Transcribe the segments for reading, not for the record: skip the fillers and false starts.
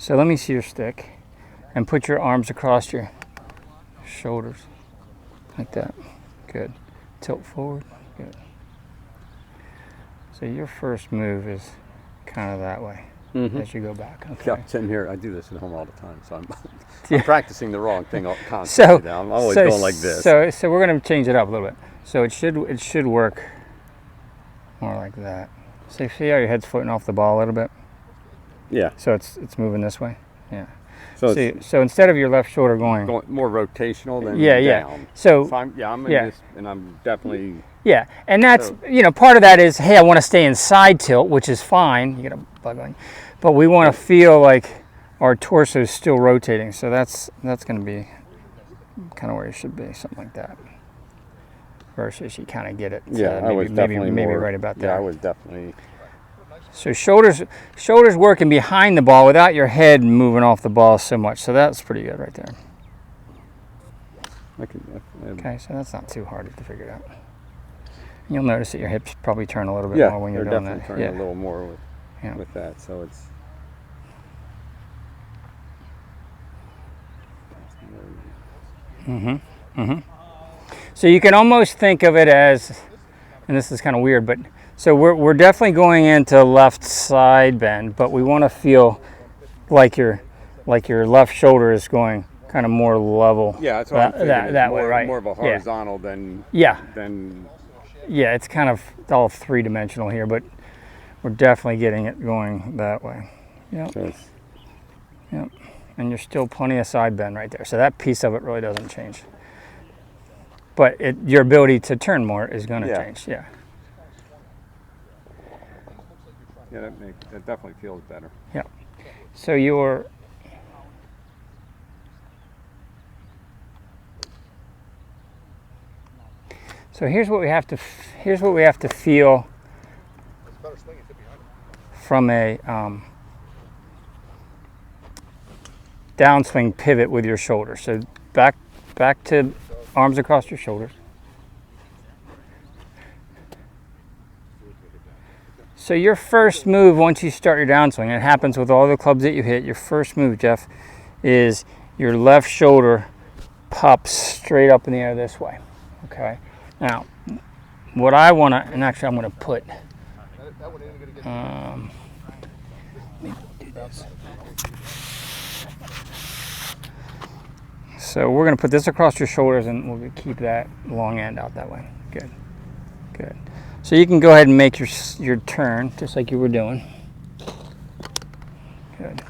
So let me see your stick, and put your arms across your shoulders, like that. Good. Tilt forward. Good. So your first move is kind of that way as you go back. Okay. Yeah, sitting here, I do this at home all the time, so I'm Yeah. practicing the wrong thing constantly now. I'm always going like this. So we're going to change it up a little bit. So it should work more like that. So see how your head's floating off the ball a little bit? Yeah. So it's moving this way? Yeah. So, So instead of your left shoulder going more rotational than yeah. down. So I'm in this, and I'm definitely... Yeah, and that's, part of that is, hey, I want to stay in side tilt, which is fine. You get a bug on you. But we want to feel like our torso is still rotating. So that's going to be kind of where you should be, something like that. Versus you kind of get it. I was definitely maybe right about there. Yeah, I was definitely... So shoulders working behind the ball without your head moving off the ball so much. So that's pretty good right there. Okay, so that's not too hard to figure out. You'll notice that your hips probably turn a little bit more when you're doing that. Turning a little more with that. So it's... So you can almost think of it as, and this is kind of weird, but so we're definitely going into left side bend, but we want to feel like your left shoulder is going kind of more level. Yeah, that's what I'm thinking. That way, right? More of a horizontal than... Yeah. Than... Yeah, it's kind of all three-dimensional here, but we're definitely getting it going that way. Yep. Yep. And you're still plenty of side bend right there. So that piece of it really doesn't change. But your ability to turn more is going to change. Yeah. Yeah, that definitely feels better. Yeah. So you're... So here's what we have to feel from a downswing pivot with your shoulders. So back to arms across your shoulders. So your first move once you start your downswing, it happens with all the clubs that you hit, your first move, Jeff, is your left shoulder pops straight up in the air this way. Okay. Now, what I want to, and actually I'm going to put, let me do this. So we're going to put this across your shoulders and we'll keep that long end out that way. Good, good. So you can go ahead and make your turn just like you were doing. Good,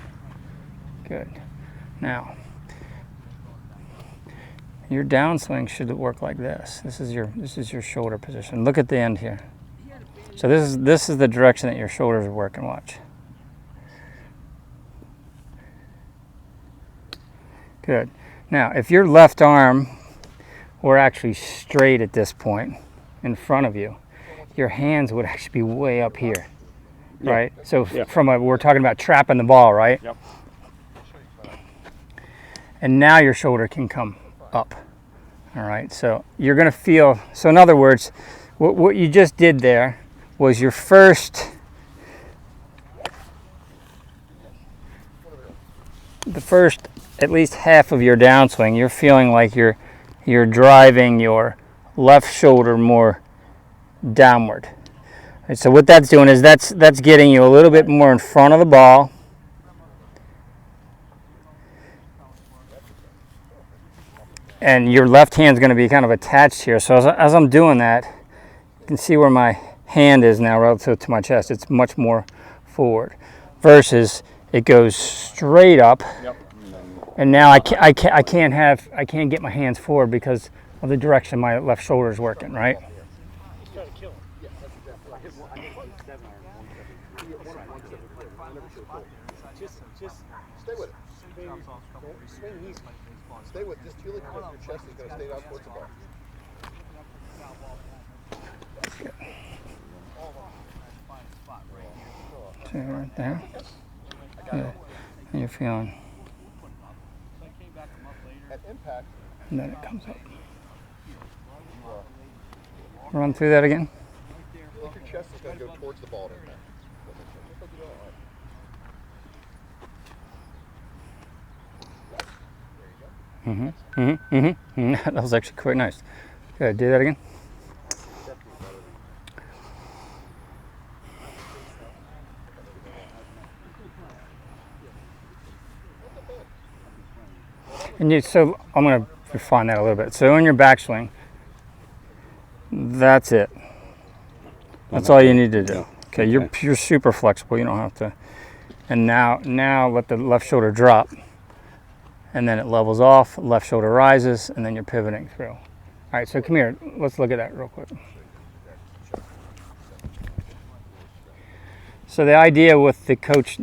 good. Now, your downswing should work like this. This is your shoulder position. Look at the end here. So this is the direction that your shoulders are working. Watch. Good. Now, if your left arm were actually straight at this point in front of you, your hands would actually be way up here, right? So we're talking about trapping the ball, right? Yep. And now your shoulder can come up. All right, so you're going to feel, so in other words, what you just did there was the first at least half of your downswing, you're feeling like you're driving your left shoulder more downward. Right, so what that's doing is that's getting you a little bit more in front of the ball. And your left hand's going to be kind of attached here. So as I'm doing that, you can see where my hand is now relative to my chest. It's much more forward. Versus it goes straight up. Yep. And now I can't get my hands forward because of the direction my left shoulder is working, right? Stay with this. Feel like your chest is going to stay down towards the ball. See right there? Good. And you're feeling. At impact. And then it comes up. Run through that again. Feel like your chest is going to go towards the ball. That was actually quite nice. Good, do that again. And so I'm going to refine that a little bit. So in your backswing, that's it. That's all you need to do. Okay, you're super flexible. You don't have to. And now let the left shoulder drop, and then it levels off. Left shoulder rises, and then you're pivoting through. All right, so come here. Let's look at that real quick. So the idea with the coach